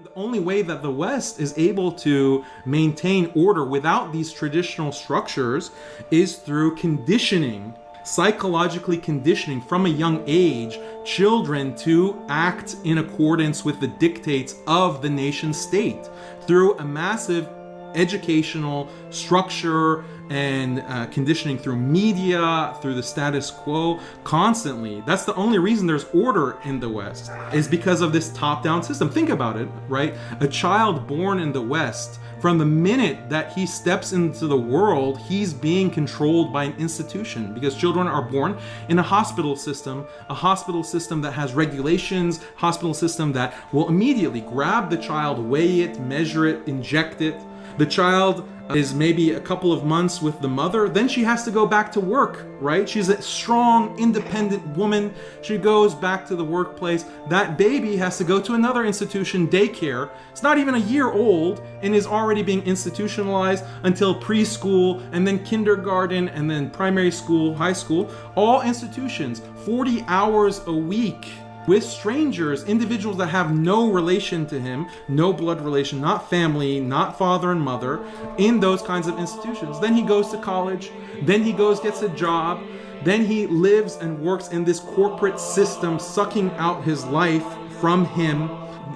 The only way that the West is able to maintain order without these traditional structures is through conditioning, psychologically conditioning from a young age children to act in accordance with the dictates of the nation state through a massive educational structure and conditioning through media, through the status quo, constantly. That's the only reason there's order in the West, is because of this top-down system. Think about it, right? A child born in the West, from the minute that he steps into the world, he's being controlled by an institution, because children are born in a hospital system that has regulations, hospital system that will immediately grab the child, weigh it, measure it, inject it. The child is maybe a couple of months with the mother, then she has to go back to work, right? She's a strong, independent woman. She goes back to the workplace. That baby has to go to another institution, daycare. It's not even a year old and is already being institutionalized until preschool, and then kindergarten, and then primary school, high school. All institutions, 40 hours a week, with strangers, individuals that have no relation to him, no blood relation, not family, not father and mother, in those kinds of institutions. Then he goes to college, then he gets a job, then he lives and works in this corporate system, sucking out his life from him,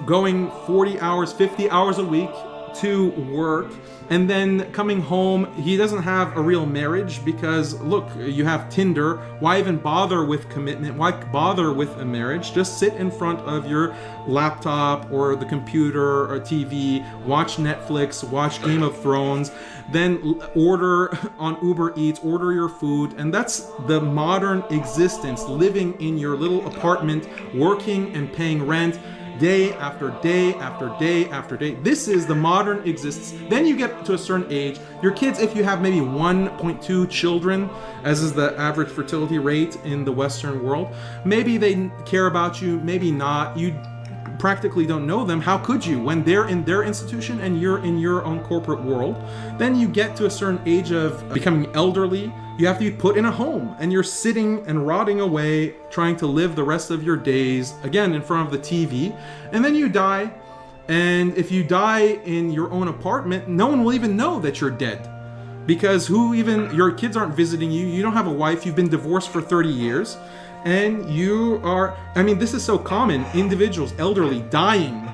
going 40 hours, 50 hours a week to work, and then coming home. He doesn't have a real marriage because, look, you have Tinder. Why even bother with commitment? Why bother with a marriage? Just sit in front of your laptop or the computer or TV, watch Netflix, watch Game of Thrones, then order on Uber Eats, order your food. And that's the modern existence, living in your little apartment, working and paying rent, day after day after day after day. This is the modern existence. Then you get to a certain age, your kids, if you have maybe 1.2 children, as is the average fertility rate in the Western world, maybe they care about you, maybe not. You practically don't know them. How could you when they're in their institution and you're in your own corporate world? Then you get to a certain age of becoming elderly. You have to be put in a home, and you're sitting and rotting away, trying to live the rest of your days, again, in front of the TV. And then you die. And if you die in your own apartment, no one will even know that you're dead. Because your kids aren't visiting you. You don't have a wife. You've been divorced for 30 years. And you are, this is so common. Individuals, elderly, dying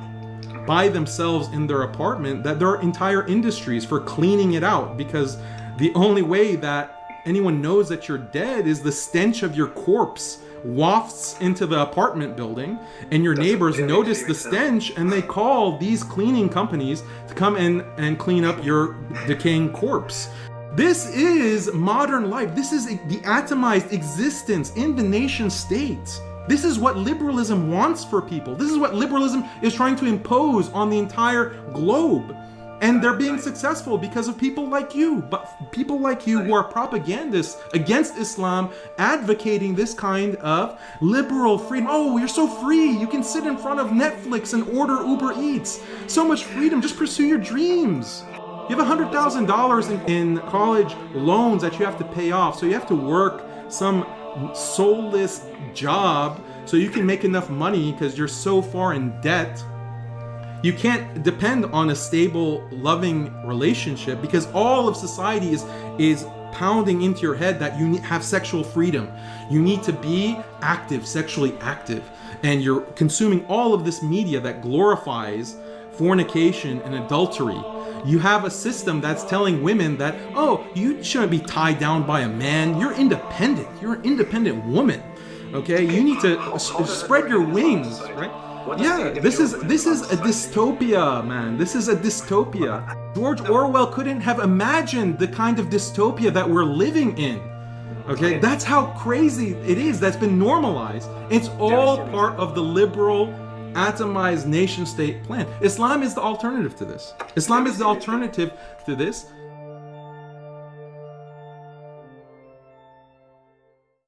by themselves in their apartment, that there are entire industries for cleaning it out, because the only way that anyone knows that you're dead is the stench of your corpse wafts into the apartment building, and your neighbors notice the stench, and they call these cleaning companies to come in and clean up your decaying corpse. This is modern life. This is the atomized existence in the nation state. This is what liberalism wants for people. This is what liberalism is trying to impose on the entire globe. And they're being successful because of people like you, but people like you who are propagandists against Islam, advocating this kind of liberal freedom. Oh, you're so free. You can sit in front of Netflix and order Uber Eats. So much freedom. Just pursue your dreams. You have $100,000 in college loans that you have to pay off. So you have to work some soulless job so you can make enough money because you're so far in debt. You can't depend on a stable, loving relationship because all of society is pounding into your head that you have sexual freedom. You need to be active, sexually active. And you're consuming all of this media that glorifies fornication and adultery. You have a system that's telling women that, oh, you shouldn't be tied down by a man. You're independent. You're an independent woman. Okay? You need to spread your wings, right? Yeah, this is a dystopia, man. This is a dystopia. George Orwell couldn't have imagined the kind of dystopia that we're living in. Okay, that's how crazy it is. That's been normalized. It's all part of the liberal, atomized nation-state plan. Islam is the alternative to this. Islam is the alternative to this.